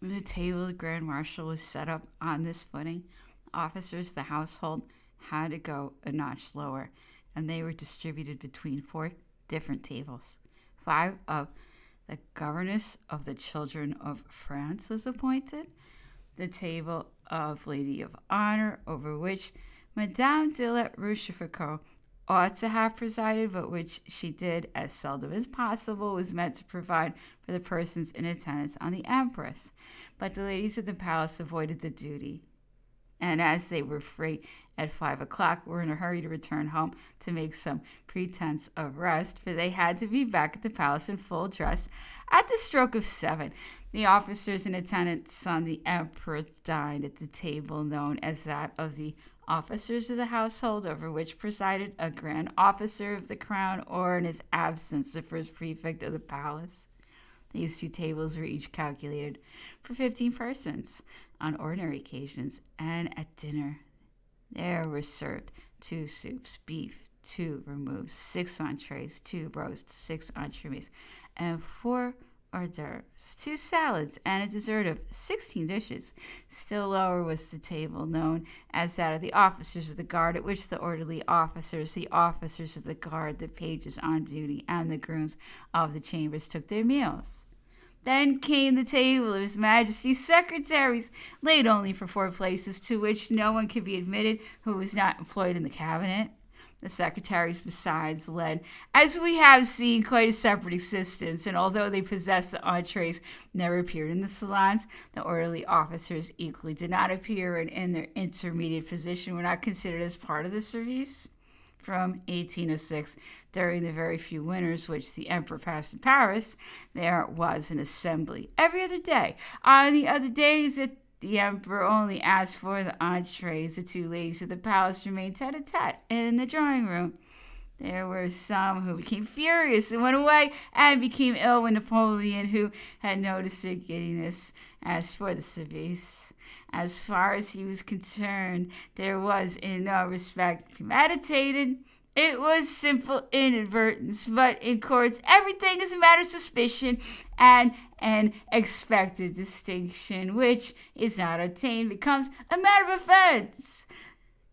The table of the Grand Marshal was set up on this footing. Officers of the household had to go a notch lower, and they were distributed between four different tables. Five of the governess of the children of France was appointed. The table of Lady of Honor, over which Madame de la Rochefoucauld ought to have presided, but which she did as seldom as possible, was meant to provide for the persons in attendance on the Empress. But the ladies of the palace avoided the duty, and as they were free at 5 o'clock, were in a hurry to return home to make some pretense of rest, for they had to be back at the palace in full dress at the stroke of 7. The officers in attendance on the Emperor dined at the table known as that of the officers of the household, over which presided a grand officer of the crown, or in his absence, the first prefect of the palace. These two tables were each calculated for 15 persons on ordinary occasions, and at dinner there were served 2 soups, beef, 2 removes, 6 entrees, 2 roasts, 6 entremets, and 4 hors d'oeuvres, 2 salads, and a dessert of 16 dishes. Still lower was the table known as that of the officers of the guard, at which the orderly officers, the officers of the guard, the pages on duty, and the grooms of the chambers took their meals. Then came the table of His Majesty's secretaries, laid only for 4 places, to which no one could be admitted who was not employed in the cabinet. The secretaries, besides, led, as we have seen, quite a separate existence, and although they possessed the entrees, never appeared in the salons. The orderly officers equally did not appear, and in their intermediate position were not considered as part of the service. From 1806, during the very few winters which the emperor passed in Paris, there was an assembly every other day. On the other days that the emperor only asked for the entrees, the 2 ladies of the palace remained tete-a-tete in the drawing-room. There were some who became furious and went away, and became ill when Napoleon, who had noticed their giddiness, asked for the service. As far as he was concerned, there was in no respect premeditated. It was simple inadvertence, but in courts everything is a matter of suspicion, and an expected distinction which is not obtained becomes a matter of offense.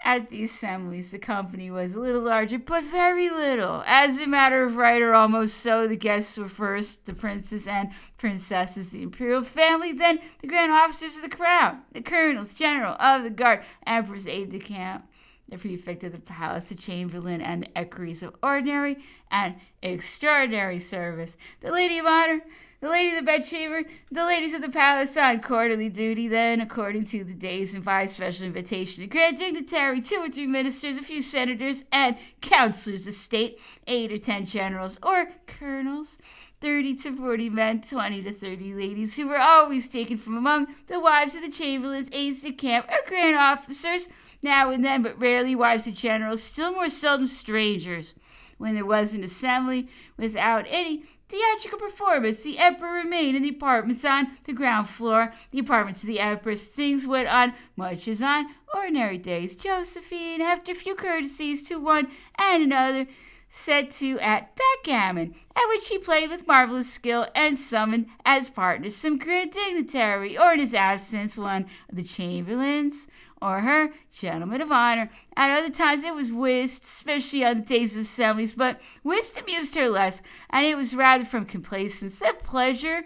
At the assemblies, the company was a little larger, but very little. As a matter of right, or almost so, the guests were first the princes and princesses, the imperial family, then the grand officers of the crown, the colonels general of the guard, emperor's aide-de-camp, the prefect of the palace, the chamberlain, and the equerries of ordinary and extraordinary service, the lady of honor, the lady of the bedchamber, the ladies of the palace on quarterly duty, then, according to the days, and by special invitation, a grand dignitary, 2 or 3 ministers, a few senators, and councillors of state, 8 or 10 generals or colonels, 30 to 40 men, 20 to 30 ladies, who were always taken from among the wives of the chamberlains, aides-de-camp, or grand officers, now and then, but rarely, wives of generals, still more seldom strangers. When there was an assembly without any theatrical performance, the emperor remained in the apartments on the ground floor, the apartments of the empress. Things went on much as on ordinary days. Josephine, after a few courtesies to one and another, set to at backgammon, at which she played with marvelous skill, and summoned as partners some grand dignitary, or in his absence one of the chamberlains, or her gentleman of honor. At other times it was whist, especially on the days of assemblies, but whist amused her less, and it was rather from complacence than pleasure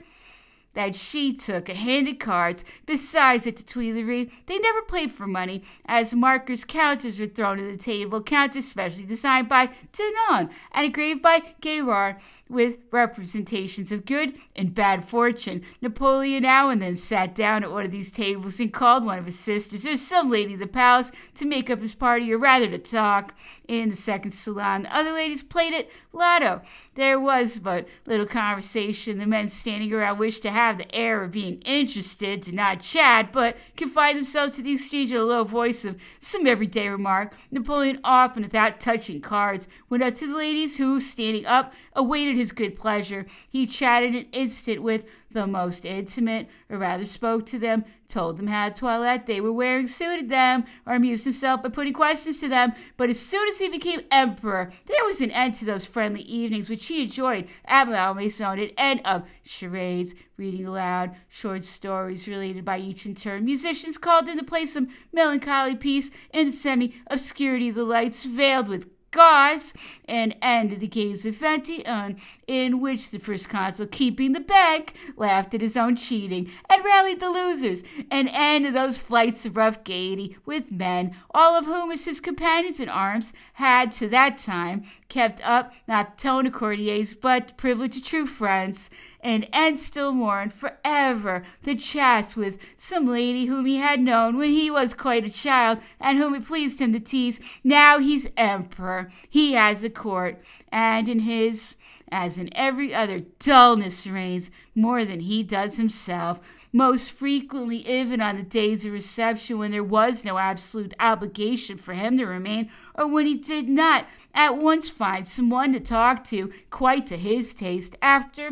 that she took a hand at cards. Besides, at the Tuileries, they never played for money, as markers counters were thrown to the table, counters specially designed by Denon and engraved by Guérard, with representations of good and bad fortune. Napoleon now and then sat down at one of these tables and called one of his sisters or some lady of the palace to make up his party, or rather to talk. In the second salon, the other ladies played at Lotto. There was but little conversation. The men standing around wished to have the air of being interested, did not chat, but confined themselves to the exchange of a low voice of some everyday remark. Napoleon often, without touching cards, went up to the ladies, who, standing up, awaited his good pleasure. He chatted an instant with the most intimate, or rather spoke to them, told them how the toilette they were wearing suited them, or amused himself by putting questions to them. But as soon as he became emperor, there was an end to those friendly evenings which he enjoyed at Masson, an end of charades, reading aloud short stories related by each in turn. Musicians called in to play some melancholy piece in the semi-obscurity of the lights veiled with gauze, and end of the games of 21, in which the first consul, keeping the bank, laughed at his own cheating and rallied the losers, an end of those flights of rough gaiety with men, all of whom, as his companions in arms, had to that time kept up not the tone of courtiers, but the privilege of true friends, and end still more and forever the chats with some lady whom he had known when he was quite a child, and whom it pleased him to tease. Now he's emperor, he has a court, and in his, as in every other, dullness reigns more than he does himself. Most frequently, even on the days of reception when there was no absolute obligation for him to remain, or when he did not at once find someone to talk to quite to his taste, after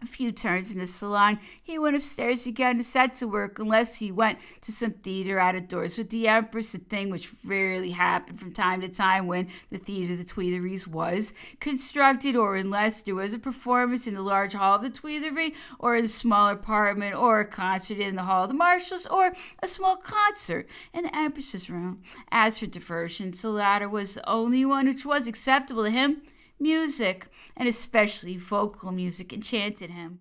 a few turns in the salon, he went upstairs again to set to work, unless he went to some theater out of doors with the Empress, a thing which rarely happened from time to time when the Theatre of the Tuileries was constructed, or unless there was a performance in the large hall of the Tuileries, or in the small apartment, or a concert in the hall of the Marshals, or a small concert in the Empress's room. As for diversions, the latter was the only one which was acceptable to him. Music, and especially vocal music, enchanted him.